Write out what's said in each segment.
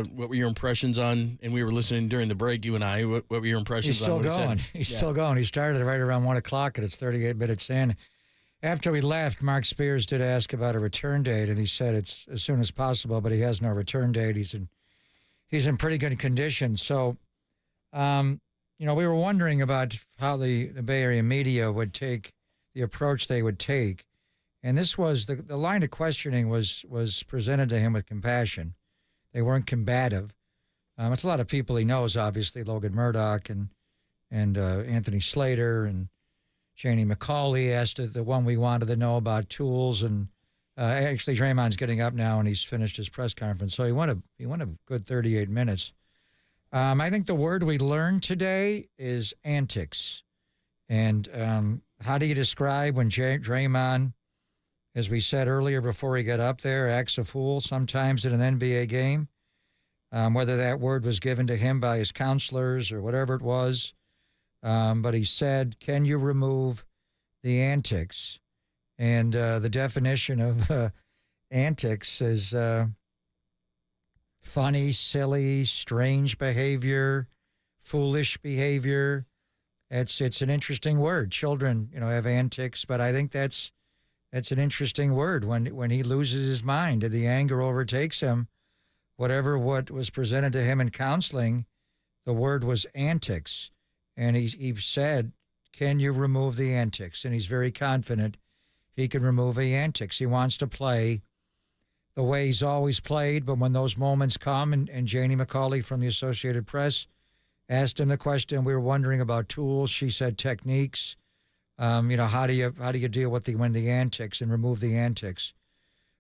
what were your impressions on, and we were listening during the break, you and I, what were your impressions on what he said? He's still going. He started right around 1 o'clock, and it's 38 minutes in. After we left, Mark Spears did ask about a return date, and he said it's as soon as possible, but he has no return date. He's in pretty good condition. So, we were wondering about how the Bay Area media would take the approach they would take. And this was, the line of questioning was presented to him with compassion. They weren't combative. It's a lot of people he knows, obviously, Logan Murdoch and Anthony Slater and Janie McCauley asked the one we wanted to know about tools, and actually Draymond's getting up now and he's finished his press conference, so he went a good 38 minutes. I think the word we learned today is antics, and how do you describe when Draymond, as we said earlier before he got up there, acts a fool sometimes in an NBA game? Whether that word was given to him by his counselors or whatever it was. But he said, can you remove the antics? And the definition of antics is funny, silly, strange behavior, foolish behavior. It's an interesting word. Children, have antics, but I think that's an interesting word. When he loses his mind and the anger overtakes him, what was presented to him in counseling, the word was antics. And he said, can you remove the antics? And he's very confident he can remove the antics. He wants to play the way he's always played, but when those moments come, and Janie McCauley from the Associated Press asked him the question, we were wondering about tools. She said techniques. How do you deal with the antics and remove the antics?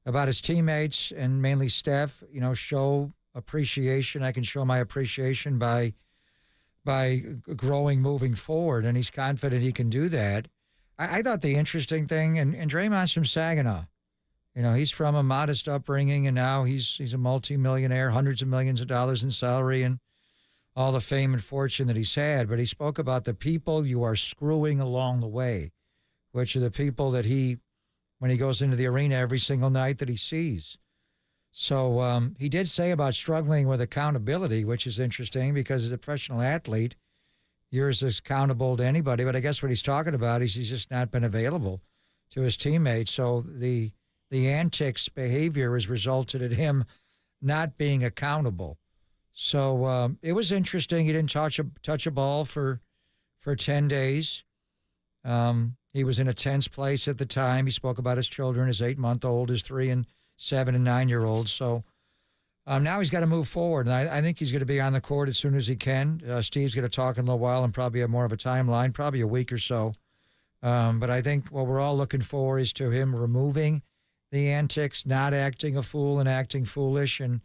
About his teammates and mainly Steph, show appreciation. I can show my appreciation by growing moving forward, and he's confident he can do that. I thought the interesting thing, and Draymond's from Saginaw. He's from a modest upbringing, and now he's a multimillionaire, hundreds of millions of dollars in salary and all the fame and fortune that he's had. But he spoke about the people you are screwing along the way, which are the people that when he goes into the arena every single night that he sees. So he did say about struggling with accountability, which is interesting because as a professional athlete, you're as accountable to anybody. But I guess what he's talking about is he's just not been available to his teammates. So the antics behavior has resulted in him not being accountable. So it was interesting. He didn't touch a ball for 10 days. He was in a tense place at the time. He spoke about his children, his 8-month-old, his 3 and 7 and 9-year-olds. So now he's got to move forward, and I think he's going to be on the court as soon as he can. Steve's going to talk in a little while and probably have more of a timeline, probably a week or so. But I think what we're all looking for is to him removing the antics, not acting a fool and acting foolish. And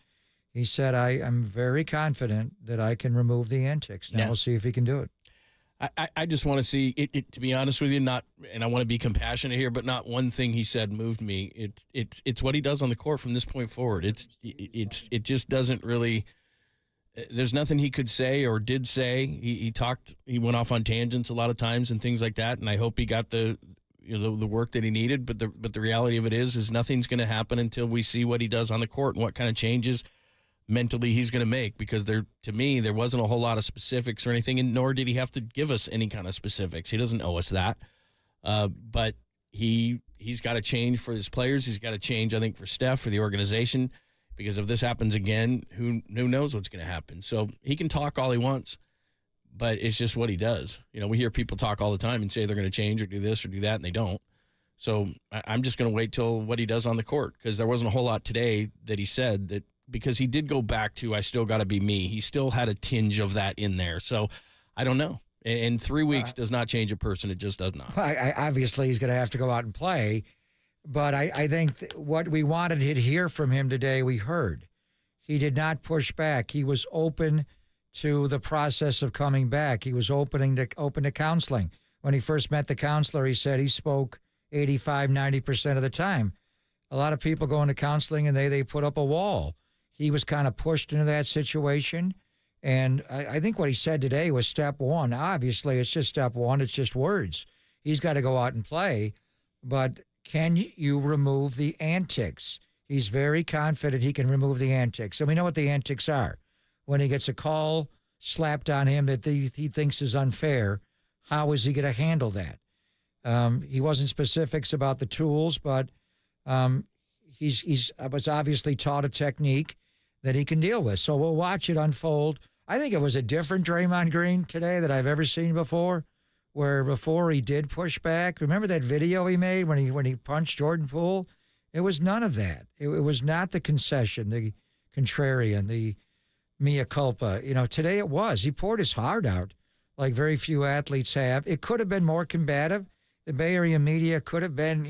he said, I'm very confident that I can remove the antics. Now we'll see if he can do it. I just want to see it, to be honest with you, and I want to be compassionate here, but not one thing he said moved me. It's what he does on the court from this point forward. It just doesn't really. There's nothing he could say or did say. He went off on tangents a lot of times and things like that. And I hope he got the work that he needed. But the reality of it is nothing's going to happen until we see what he does on the court and what kind of changes mentally he's going to make, because to me there wasn't a whole lot of specifics or anything, and nor did he have to give us any kind of specifics. He doesn't owe us that, but he's got to change for his players. He's got to change, I think, for Steph, for the organization, because if this happens again, who knows what's going to happen. So he can talk all he wants, but it's just what he does. We hear people talk all the time and say they're going to change or do this or do that, and they don't. So I'm just going to wait till what he does on the court, because there wasn't a whole lot today that he said that. Because he did go back to, I still got to be me. He still had a tinge of that in there. So I don't know. And 3 weeks does not change a person. It just does not. Obviously, he's going to have to go out and play. But I think what we wanted to hear from him today, we heard. He did not push back. He was open to the process of coming back. He was open to counseling. When he first met the counselor, he said he spoke 85, 90% of the time. A lot of people go into counseling and they put up a wall. He was kind of pushed into that situation. And I think what he said today was step one. Obviously, it's just step one. It's just words. He's got to go out and play. But can you remove the antics? he's very confident he can remove the antics. And we know what the antics are. When he gets a call slapped on him that he thinks is unfair, how is he going to handle that? He wasn't specifics about the tools, but he's was obviously taught a technique that he can deal with. So we'll watch it unfold. I think it was a different Draymond Green today that I've ever seen before, where before he did push back. Remember that video he made when he punched Jordan Poole? It was none of that. It was not the concession, the contrarian, the mea culpa. Today it was. He poured his heart out like very few athletes have. It could have been more combative. The Bay Area media could have been,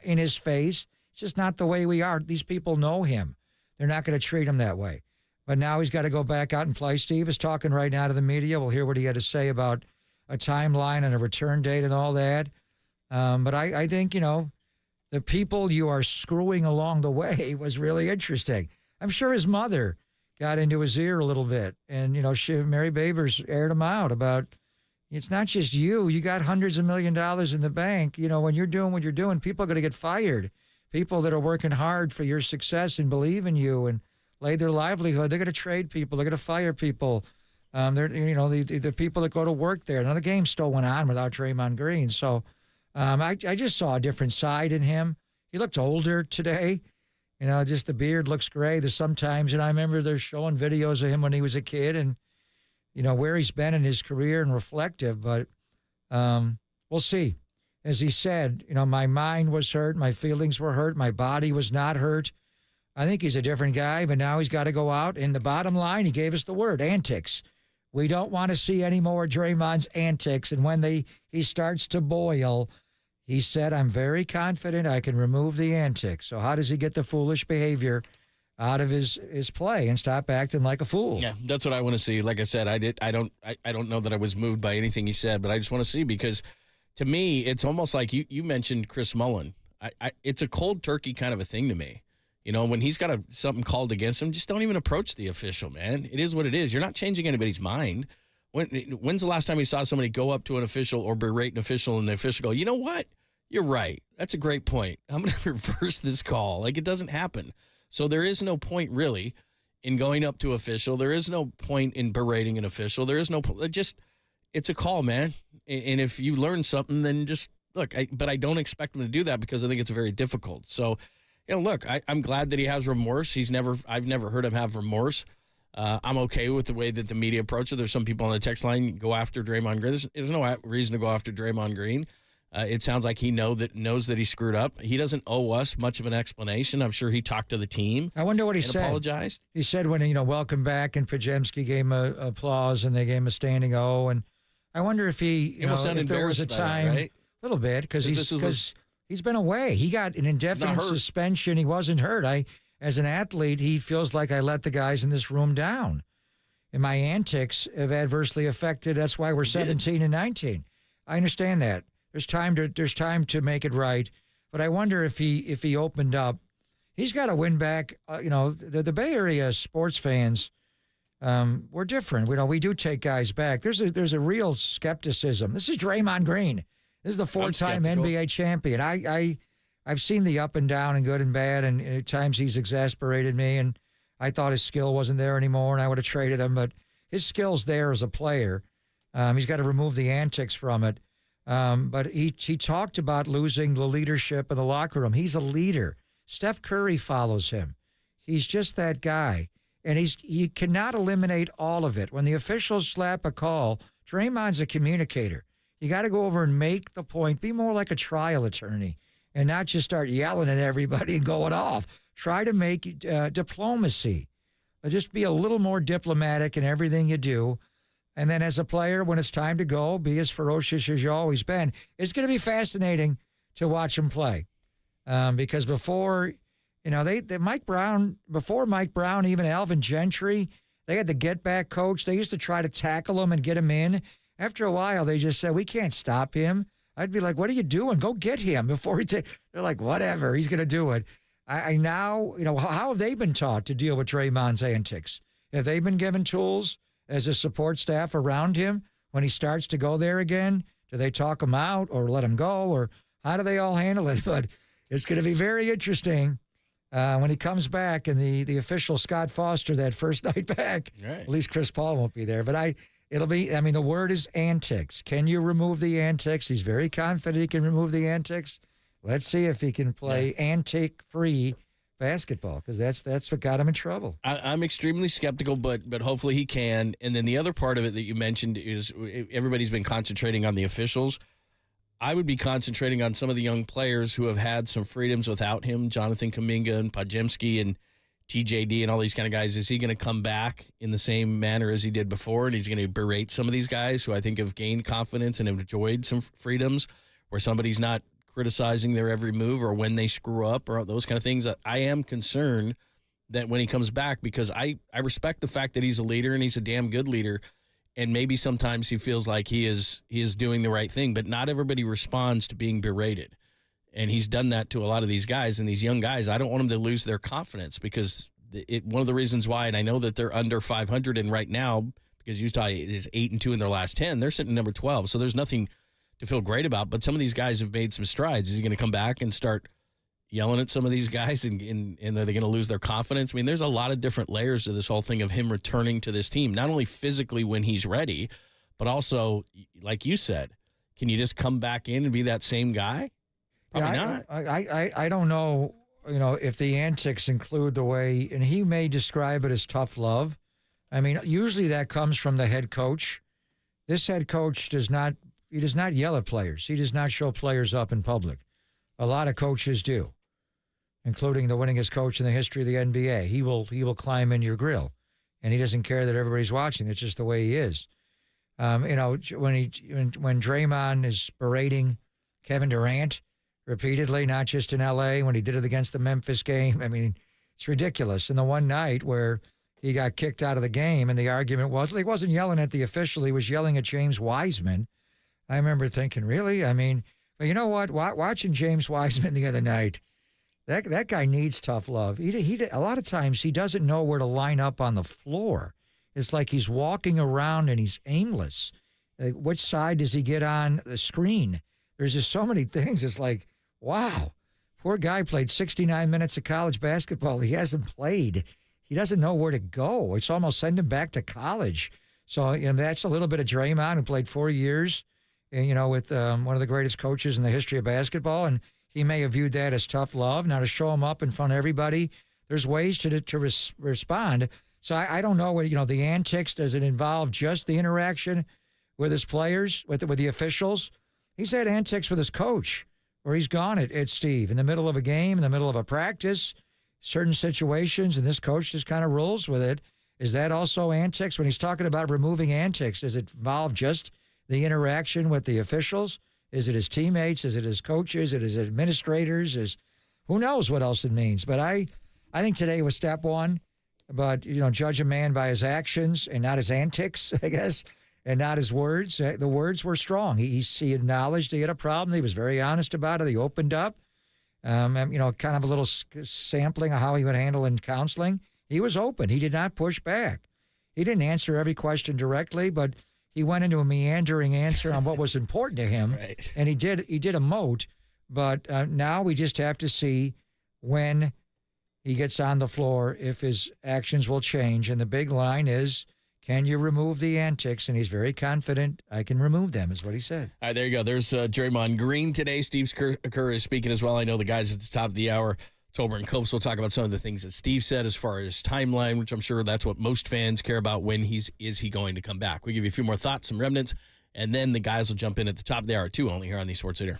in his face. It's just not the way we are. These people know him. They're not going to treat him that way. But now he's got to go back out and play. Steve is talking right now to the media. We'll hear what he had to say about a timeline and a return date and all that. But I think, the people you are screwing along the way was really interesting. I'm sure his mother got into his ear a little bit. And, Mary Babers aired him out about, it's not just you. You got hundreds of $millions in the bank. When you're doing what you're doing, people are going to get fired. People that are working hard for your success and believe in you and lay their livelihood, they're going to trade people. They're going to fire people. They're, the people that go to work there. Now, the game still went on without Draymond Green. So I just saw a different side in him. He looked older today. Just the beard looks gray. There's sometimes, and I remember they're showing videos of him when he was a kid and, where he's been in his career and reflective. But we'll see. As he said, my mind was hurt. My feelings were hurt. My body was not hurt. I think he's a different guy, but now he's got to go out. And the bottom line, he gave us the word, antics. We don't want to see any more Draymond's antics. And when he starts to boil, he said, I'm very confident I can remove the antics. So how does he get the foolish behavior out of his play and stop acting like a fool? Yeah, that's what I want to see. Like I said, I don't know that I was moved by anything he said, but I just want to see because to me, it's almost like you mentioned Chris Mullin. It's a cold turkey kind of a thing to me. When he's got something called against him, just don't even approach the official, man. It is what it is. You're not changing anybody's mind. When's the last time you saw somebody go up to an official or berate an official and the official go, you know what? You're right. That's a great point. I'm going to reverse this call. Like, it doesn't happen. So there is no point really in going up to official. There is no point in berating an official. There is no it's a call, man. And if you learn something, then just look. But I don't expect him to do that because I think it's very difficult. So, look, I'm glad that he has remorse. I've never heard him have remorse. I'm okay with the way that the media approach it. There's some people on the text line go after Draymond Green. There's no reason to go after Draymond Green. It sounds like he knows that he screwed up. He doesn't owe us much of an explanation. I'm sure he talked to the team. I wonder what he said. Apologized. He said when welcome back, and Pajemski gave him applause, and they gave him a standing O. And I wonder if if there was a time, that, right? A little bit, because he's been away. He got an indefinite suspension. He wasn't hurt. As an athlete, he feels like I let the guys in this room down, and my antics have adversely affected. That's why we're 17 and 19. I understand that. There's time to make it right, but I wonder if he opened up. He's got to win back. The Bay Area sports fans, we're different. We do take guys back. There's a real skepticism. This is Draymond Green. This is the 4-time NBA champion. I've seen the up and down and good and bad, and at times he's exasperated me, and I thought his skill wasn't there anymore, and I would have traded him. But his skill's there as a player. He's got to remove the antics from it. But he talked about losing the leadership in the locker room. He's a leader. Steph Curry follows him. He's just that guy. And he cannot eliminate all of it. When the officials slap a call, Draymond's a communicator. You got to go over and make the point. Be more like a trial attorney and not just start yelling at everybody and going off. Try to make diplomacy. Just be a little more diplomatic in everything you do. And then as a player, when it's time to go, be as ferocious as you've always been. It's going to be fascinating to watch him play. Because before, Mike Brown, even Alvin Gentry, they had the get-back coach. They used to try to tackle him and get him in. After a while, they just said, we can't stop him. I'd be like, what are you doing? Go get him before he They're like, whatever, he's going to do it. I now, how have they been taught to deal with Draymond's antics? Have they been given tools as a support staff around him when he starts to go there again? Do they talk him out or let him go? Or how do they all handle it? But it's going to be very interesting when he comes back and the official Scott Foster that first night back, Right. at least Chris Paul won't be there. But the word is antics. Can you remove the antics? He's very confident he can remove the antics. Let's see if he can play antic-free basketball, because that's what got him in trouble. I'm extremely skeptical, but hopefully he can. And then the other part of it that you mentioned is everybody's been concentrating on the officials. I would be concentrating on some of the young players who have had some freedoms without him, Jonathan Kuminga and Podziemski and TJD and all these kind of guys. Is he going to come back in the same manner as he did before, and he's going to berate some of these guys who I think have gained confidence and have enjoyed some freedoms where somebody's not criticizing their every move or when they screw up or those kind of things? I am concerned that when he comes back, because I respect the fact that he's a leader and he's a damn good leader, and maybe sometimes he feels like he is doing the right thing, but not everybody responds to being berated. And he's done that to a lot of these guys, and these young guys, I don't want them to lose their confidence, because one of the reasons why, and I know that they're under 500, and right now, because Utah is 8-2 in their last 10, they're sitting at number 12, so there's nothing to feel great about. But some of these guys have made some strides. Is he going to come back and start yelling at some of these guys, and are they going to lose their confidence? I mean, there's a lot of different layers to this whole thing of him returning to this team, not only physically when he's ready, but also, like you said, can you just come back in and be that same guy? Probably not. I don't know, if the antics include the way, and he may describe it as tough love. I mean, usually that comes from the head coach. This head coach does not yell at players. He does not show players up in public. A lot of coaches do, including the winningest coach in the history of the NBA. He will climb in your grill, and he doesn't care that everybody's watching. It's just the way he is. When Draymond is berating Kevin Durant repeatedly, not just in L.A., when he did it against the Memphis game, I mean, it's ridiculous. And the one night where he got kicked out of the game, and the argument was, he wasn't yelling at the official, he was yelling at James Wiseman. I remember thinking, really? I mean, but you know what? Watching James Wiseman the other night, that guy needs tough love. He a lot of times he doesn't know where to line up on the floor. It's like he's walking around and he's aimless. Like, which side does he get on the screen? There's just so many things. It's like, wow, poor guy played 69 minutes of college basketball. He hasn't played. He doesn't know where to go. It's almost send him back to college. So that's a little bit of Draymond, who played 4 years, with one of the greatest coaches in the history of basketball, and he may have viewed that as tough love. Now, to show him up in front of everybody, there's ways to respond. So I don't know what, the antics, does it involve just the interaction with his players, with the officials? He's had antics with his coach, where he's gone at Steve in the middle of a game, in the middle of a practice, certain situations, and this coach just kind of rolls with it. Is that also antics? When he's talking about removing antics, does it involve just the interaction with the officials? Is it his teammates? Is it his coaches? Is it his administrators? Who knows what else it means? But I think today was step one. But, judge a man by his actions and not his antics, I guess, and not his words. The words were strong. He acknowledged he had a problem. He was very honest about it. He opened up, kind of a little sampling of how he would handle in counseling. He was open. He did not push back. He didn't answer every question directly, but he went into a meandering answer on what was important to him, Right. And he did emote. But now we just have to see when he gets on the floor if his actions will change. And the big line is, can you remove the antics? And he's very confident, I can remove them, is what he said. All right, there you go. There's Draymond Green today. Steve Kerr is speaking as well. I know the guys at the top of the hour, Tolbert and Copes, will talk about some of the things that Steve said as far as timeline, which I'm sure that's what most fans care about. When is he going to come back? We'll give you a few more thoughts, some remnants, and then the guys will jump in at the top of the hour, too, only here on the Sports Leader.